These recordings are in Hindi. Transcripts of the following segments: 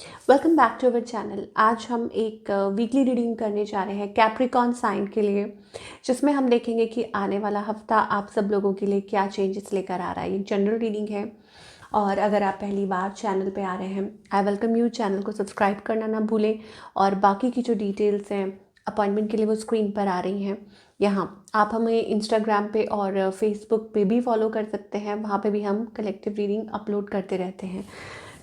Welcome back to our channel. आज हम एक वीकली रीडिंग करने जा रहे हैं कैप्रिकॉन साइन के लिए, जिसमें हम देखेंगे कि आने वाला हफ्ता आप सब लोगों के लिए क्या चेंजेस लेकर आ रहा है। ये जनरल रीडिंग है और अगर आप पहली बार चैनल पे आ रहे हैं, आई वेलकम यू। चैनल को सब्सक्राइब करना ना भूलें और बाकी की जो डिटेल्स हैं अपॉइंटमेंट के लिए वो स्क्रीन पर आ रही हैं। यहाँ आप हमें इंस्टाग्राम पे और फेसबुक पे भी फॉलो कर सकते हैं, वहाँ पे भी हम कलेक्टिव रीडिंग अपलोड करते रहते हैं।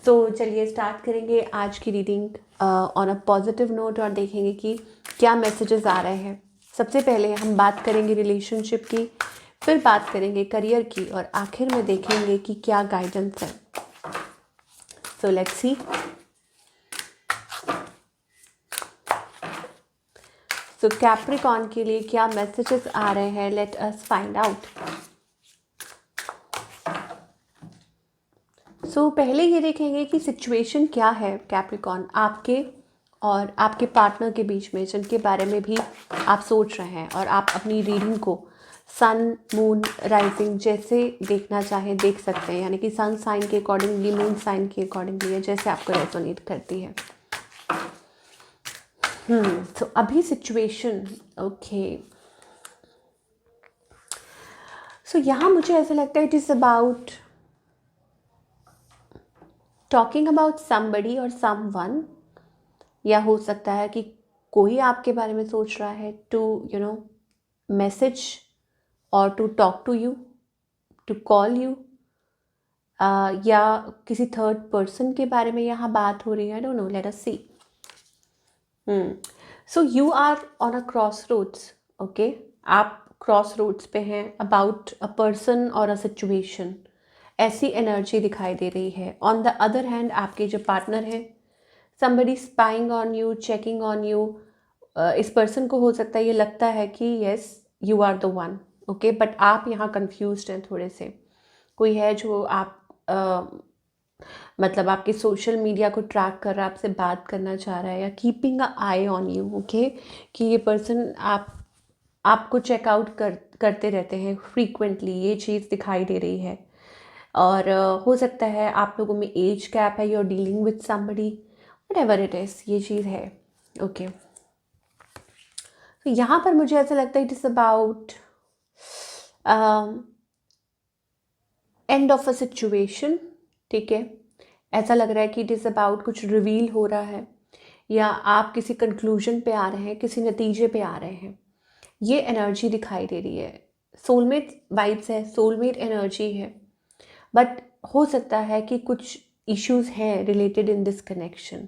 तो चलिए स्टार्ट करेंगे आज की reading on a positive note और देखेंगे कि क्या मैसेजेस आ रहे हैं। सबसे पहले हम बात करेंगे रिलेशनशिप की, फिर बात करेंगे करियर की और आखिर में देखेंगे कि क्या गाइडेंस है। So let's see. So Capricorn के लिए क्या मैसेजेस आ रहे हैं, लेट अस फाइंड आउट। सो पहले ये देखेंगे कि सिचुएशन क्या है कैप्रिकॉन आपके और आपके पार्टनर के बीच में, जिनके बारे में भी आप सोच रहे हैं और आप अपनी रीडिंग को सन मून राइजिंग जैसे देखना चाहें देख सकते हैं, यानी कि सन साइन के अकॉर्डिंगली, मून साइन के अकॉर्डिंगली, जैसे आपको रेजोनेट करती है। तो अभी सिचुएशन ओके। सो यहाँ मुझे ऐसा लगता है it is about talking about somebody और समवन, या हो सकता है कि कोई आपके बारे में सोच रहा है टू मैसेज और to talk to you, to call you, या किसी थर्ड पर्सन के बारे में यहाँ बात हो रही है। I don't know, let us see. So you are on a cross roads. Okay, आप क्रॉस रोड्स पे हैं अबाउट अ पर्सन और अ सिचुएशन, ऐसी एनर्जी दिखाई दे रही है। ऑन द अदर हैंड आपके जो पार्टनर हैं, somebody spying on you, checking on you, इस पर्सन को हो सकता है ये लगता है कि yes you are the one, okay, but आप यहाँ confused हैं थोड़े से। कोई है जो आप मतलब आपके सोशल मीडिया को ट्रैक कर रहा है, आपसे बात करना चाह रहा है, या keeping a I on you, okay, कि ये पर्सन आपको चेकआउट करते रहते हैं फ्रीक्वेंटली, ये चीज़ दिखाई दे रही है। और हो सकता है आप लोगों में एज गैप है, you are dealing with somebody, whatever it is, ये चीज़ है। ओके, तो यहाँ पर मुझे ऐसा लगता है it is about end of a situation. ठीक है, ऐसा लग रहा है कि इट इज़ अबाउट कुछ रिवील हो रहा है, या आप किसी कंक्लूजन पे आ रहे हैं, किसी नतीजे पे आ रहे हैं। ये एनर्जी दिखाई दे रही है। सोलमेट वाइब्स है, सोलमेट एनर्जी है, बट हो सकता है कि कुछ इश्यूज हैं रिलेटेड इन दिस कनेक्शन।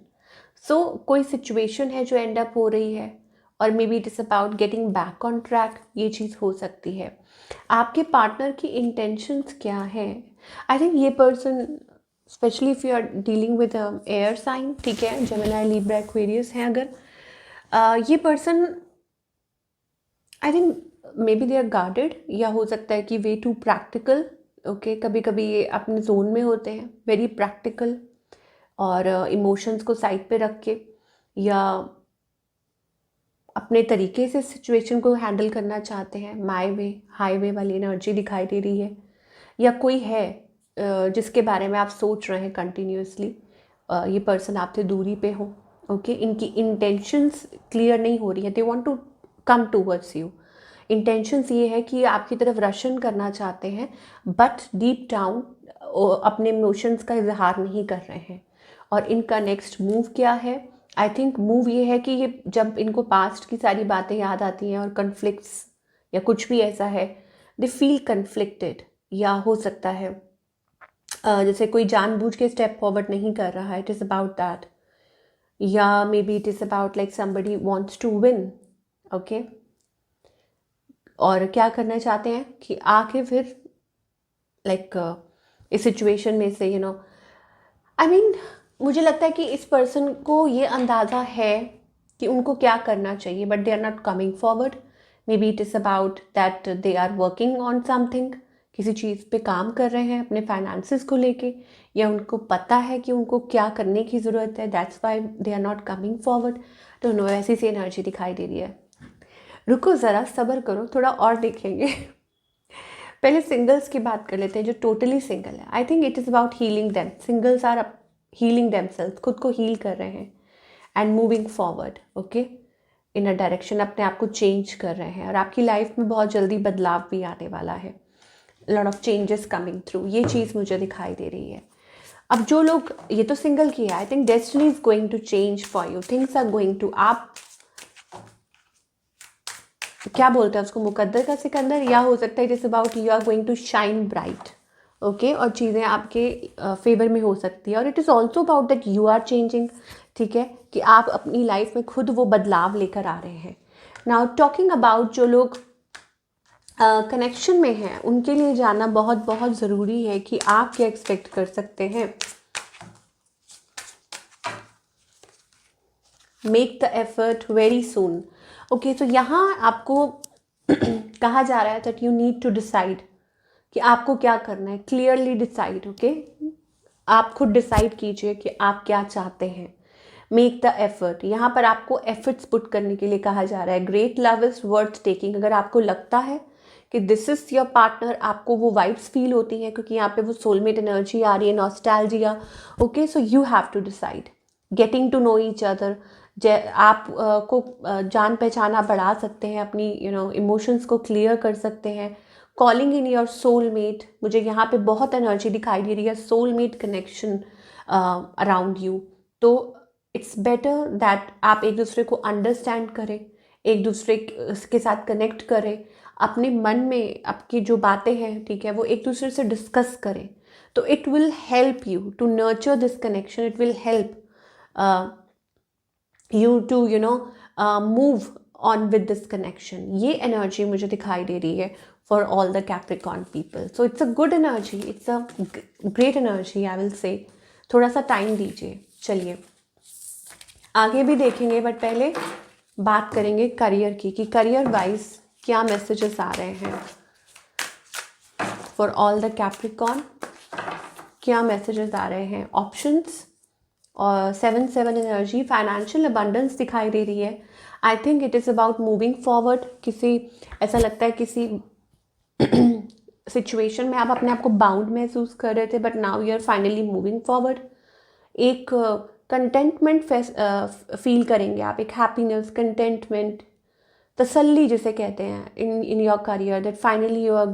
सो कोई सिचुएशन है जो एंड अप हो रही है, और may be it is about getting back on track, ये चीज़ हो सकती है। आपके पार्टनर की इंटेंशंस क्या है? आई थिंक ये person, specially if you are dealing with air sign, ठीक है, जेमिनी, लिब्रा, एक्वेरियस हैं अगर, ये person I think maybe they are guarded, या हो सकता है कि वे टू प्रैक्टिकल। ओके, कभी कभी ये अपने जोन में होते हैं, वेरी प्रैक्टिकल, और इमोशंस को साइड पे रख के, या अपने तरीके से सिचुएशन को हैंडल करना चाहते हैं। माई वे, हाईवे वाली एनर्जी दिखाई दे रही है। या कोई है जिसके बारे में आप सोच रहे हैं कंटिन्यूसली, ये पर्सन आपसे दूरी पे हो। ओके, इनकी इंटेंशंस क्लियर नहीं हो रही है, they want to come towards you. Intentions ये है कि आपकी तरफ रशन करना चाहते हैं, बट डीप डाउन अपने इमोशंस का इजहार नहीं कर रहे हैं। और इनका नेक्स्ट मूव क्या है? आई थिंक मूव ये है कि ये जब इनको पास्ट की सारी बातें याद आती हैं और कन्फ्लिक्ट्स या कुछ भी ऐसा है, दे फील कन्फ्लिक्टेड। या हो सकता है जैसे कोई जानबूझ के स्टेप फॉरवर्ड नहीं कर रहा है, इट इज़ अबाउट दैट। या maybe it is about like somebody wants to win. Okay, और क्या करना चाहते हैं कि आके फिर लाइक इस सिचुएशन में से आई मीन मुझे लगता है कि इस पर्सन को ये अंदाज़ा है कि उनको क्या करना चाहिए, but they are not coming forward. Maybe it is about that they are working on something, किसी चीज़ पे काम कर रहे हैं अपने फाइनेंसिस को लेके, या उनको पता है कि उनको क्या करने की ज़रूरत है, that's why they are not coming forward. तो नो, ऐसी सी एनर्जी दिखाई दे रही है। रुको ज़रा, सब्र करो, थोड़ा और देखेंगे। पहले सिंगल्स की बात कर लेते हैं जो टोटली सिंगल है। I think it is about healing them. Singles are healing themselves, खुद को हील कर रहे हैं and moving forward, okay, in a direction, अपने आप को चेंज कर रहे हैं और आपकी लाइफ में बहुत जल्दी बदलाव भी आने वाला है, lot of changes coming through, ये चीज़ मुझे दिखाई दे रही है। अब जो लोग, ये तो सिंगल की है, I think destiny is going to change for you, things are going to, आप क्या बोलते हैं उसको, मुकद्दर का सिकंदर, या हो सकता है it is about you are going to shine bright, okay, और चीज़ें आपके फेवर में हो सकती है। और it is also about that you are changing, ठीक है, कि आप अपनी लाइफ में खुद वो बदलाव लेकर आ रहे हैं। नाउ टॉकिंग अबाउट जो लोग कनेक्शन में हैं, उनके लिए जानना बहुत बहुत ज़रूरी है कि आप क्या एक्सपेक्ट कर सकते हैं। Make the effort very soon, okay, तो यहाँ आपको कहा जा रहा है that you need to decide कि आपको क्या करना है, क्लियरली डिसाइड, ओके, आप खुद डिसाइड कीजिए कि आप क्या चाहते हैं। मेक द एफर्ट, यहाँ पर आपको एफर्ट्स पुट करने के लिए कहा जा रहा है। Great love is worth taking, अगर आपको लगता है कि दिस इज योर पार्टनर, आपको वो वाइब्स फील होती हैं, क्योंकि यहाँ पे वो सोलमेट एनर्जी आ रही है, nostalgia, okay, so you have to decide. Getting to know each other, आप को जान पहचाना बढ़ा सकते हैं, अपनी इमोशंस को क्लियर कर सकते हैं। कॉलिंग इन योर सोलमेट, मुझे यहाँ पे बहुत एनर्जी दिखाई दे रही है, सोलमेट कनेक्शन अराउंड यू। तो इट्स बेटर दैट आप एक दूसरे को अंडरस्टैंड करें, एक दूसरे के साथ कनेक्ट करें, अपने मन में आपकी जो बातें हैं, ठीक है, वो एक दूसरे से डिस्कस करें। तो it will help you to nurture this connection, it will help you to move on with this connection. ये एनर्जी मुझे दिखाई दे रही है for all the Capricorn people. So it's a good energy, it's a great energy, I will say. थोड़ा सा टाइम दीजिए। चलिए आगे भी देखेंगे, बट पहले बात करेंगे करियर की, कि करियर वाइज क्या मैसेजेस आ रहे हैं फॉर ऑल द कैप्रिकॉर्न, क्या मैसेजेस आ रहे हैं। ऑप्शंस और 7-7 एनर्जी, फाइनेंशियल अबंडेंस दिखाई दे रही है। I think it is about moving forward. किसी, ऐसा लगता है किसी सिचुएशन में आप अपने आप को बाउंड महसूस कर रहे थे, but now you are finally moving forward. एक कंटेंटमेंट फील करेंगे आप, एक हैप्पीनेस, कंटेंटमेंट, तसल्ली जिसे कहते हैं in your career, that finally you are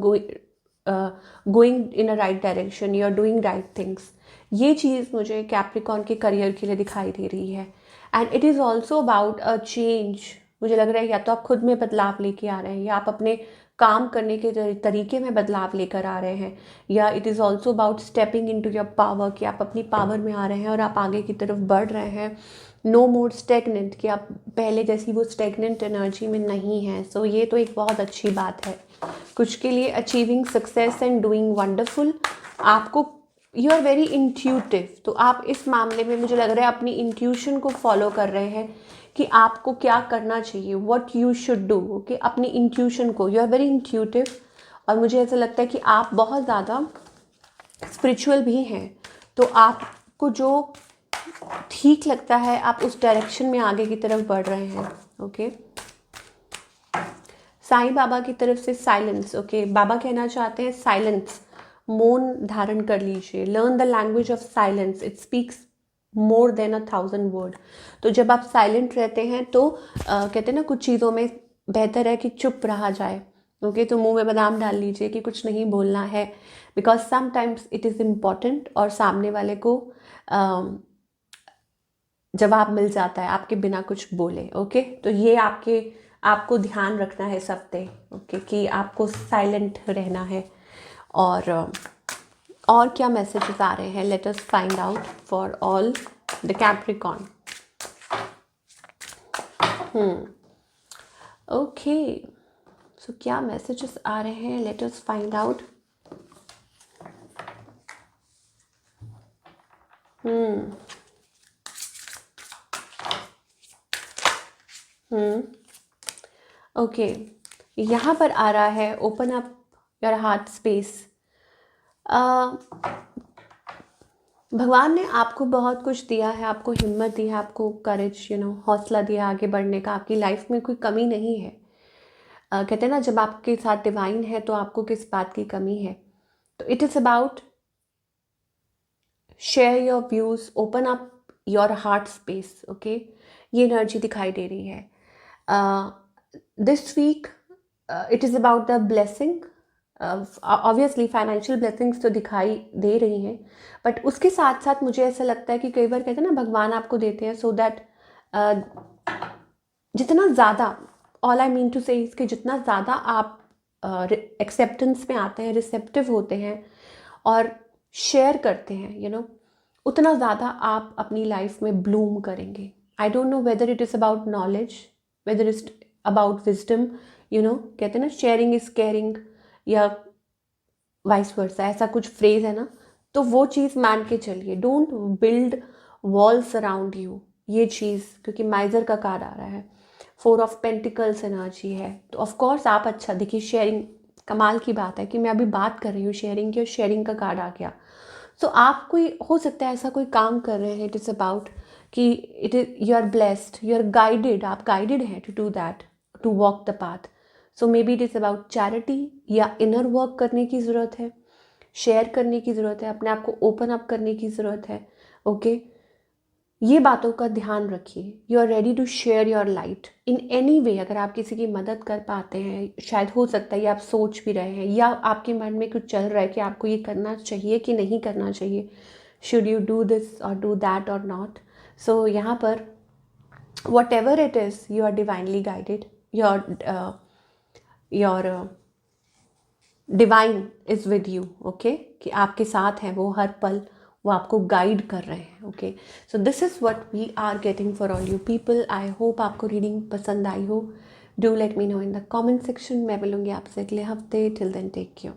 going in a right direction, you are doing right things. ये चीज़ मुझे कैप्रिकॉर्न के करियर के लिए दिखाई दे रही है। And it is also about a change. मुझे लग रहा है या तो आप खुद में बदलाव लेके आ रहे हैं, या आप अपने काम करने के तरीके में बदलाव लेकर आ रहे हैं, या it is also about stepping into your power, कि आप अपनी पावर में आ रहे हैं और आप आगे की तरफ बढ़ रहे हैं। नो मोर स्टेगनेंट, कि आप पहले जैसी वो स्टेगनेंट एनर्जी में नहीं हैं। सो ये तो एक बहुत अच्छी बात है। कुछ के लिए achieving success and doing wonderful, आपको यू आर वेरी इंट्यूटिव, तो आप इस मामले में मुझे लग रहा है अपनी इंट्यूशन को फॉलो कर रहे हैं कि आपको क्या करना चाहिए, what you should do, okay, अपनी इंट्यूशन को, यू आर वेरी इंट्यूटिव। और मुझे ऐसा लगता है कि आप बहुत ज़्यादा स्पिरिचुअल भी हैं, तो आपको जो ठीक लगता है आप उस डायरेक्शन में आगे की तरफ बढ़ रहे हैं, ओके। साईं बाबा की तरफ से साइलेंस, ओके, बाबा कहना चाहते हैं साइलेंस, मौन धारण कर लीजिए। Learn the language of silence, it speaks more than 1,000 word. तो जब आप साइलेंट रहते हैं तो कहते हैं ना, कुछ चीज़ों में बेहतर है कि चुप रहा जाए, ओके। तो मुंह में बादाम डाल लीजिए कि कुछ नहीं बोलना है, because sometimes it is important, और सामने वाले को जवाब मिल जाता है आपके बिना कुछ बोले, ओके। तो ये आपको ध्यान रखना है सब पे, ओके, कि आपको साइलेंट रहना है। और क्या मैसेजेस आ रहे हैं, let us find out for all the Capricorn. Okay, so क्या मैसेजेस आ रहे हैं, let us find out. Okay, यहाँ पर आ रहा है open up your heart space. भगवान ने आपको बहुत कुछ दिया है, आपको हिम्मत दी है, आपको करेज, हौसला दिया आगे बढ़ने का। आपकी लाइफ में कोई कमी नहीं है। कहते हैं ना, जब आपके साथ डिवाइन है तो आपको किस बात की कमी है। तो it is about share your views, open up your heart space, okay. ये एनर्जी दिखाई दे रही है। This week it is about the blessing. Obviously financial blessings तो दिखाई दे रही हैं, बट उसके साथ साथ मुझे ऐसा लगता है कि कई बार कहते हैं ना, भगवान आपको देते हैं सो दैट जितना ज़्यादा, ऑल आई मीन टू से इसके जितना ज़्यादा आप एक्सेप्टेंस में आते हैं, रिसेप्टिव होते हैं और शेयर करते हैं, उतना ज़्यादा आप अपनी लाइफ में ब्लूम करेंगे। I don't know whether it is about knowledge, whether is about wisdom, कहते हैं ना शेयरिंग इज़ केयरिंग, या वाइस वर्सा, ऐसा कुछ फ्रेज है ना। तो वो चीज़ मान के चलिए, don't build walls around you, ये चीज़, क्योंकि माइजर का कार्ड आ रहा है, 4 ऑफ पेंटिकल्स एनर्जी है। तो ऑफ कोर्स आप, अच्छा देखिए, शेयरिंग, कमाल की बात है कि मैं अभी बात कर रही हूँ शेयरिंग की और शेयरिंग का कार्ड आ गया। सो आप कोई, हो सकता है ऐसा कोई काम कर रहे हैं, इट इज़ अबाउट कि it is, you are blessed, you are guided, आप गाइडेड हैं to do that, to walk the path. So maybe it is about charity, या इनर वर्क करने की ज़रूरत है, शेयर करने की ज़रूरत है, अपने आप को ओपन अप करने की ज़रूरत है, ओके। ये बातों का ध्यान रखिए। You are ready to share your light in any way. अगर आप किसी की मदद कर पाते हैं, शायद हो सकता है ये आप सोच भी रहे हैं, या आपके मन में कुछ चल रहा है कि आपको ये करना चाहिए कि नहीं करना चाहिए, शुड यू डू दिस और डू दैट और नॉट। सो यहाँ पर whatever it is, you are divinely guided, your divine is with you, okay, कि आपके साथ हैं वो हर पल, वो आपको गाइड कर रहे हैं, okay. So this is what we are getting for all you people. I hope आपको रीडिंग पसंद आई हो। Do let me know in the comment section. मैं मिलूंगी आपसे अगले हफ्ते। Till then take care.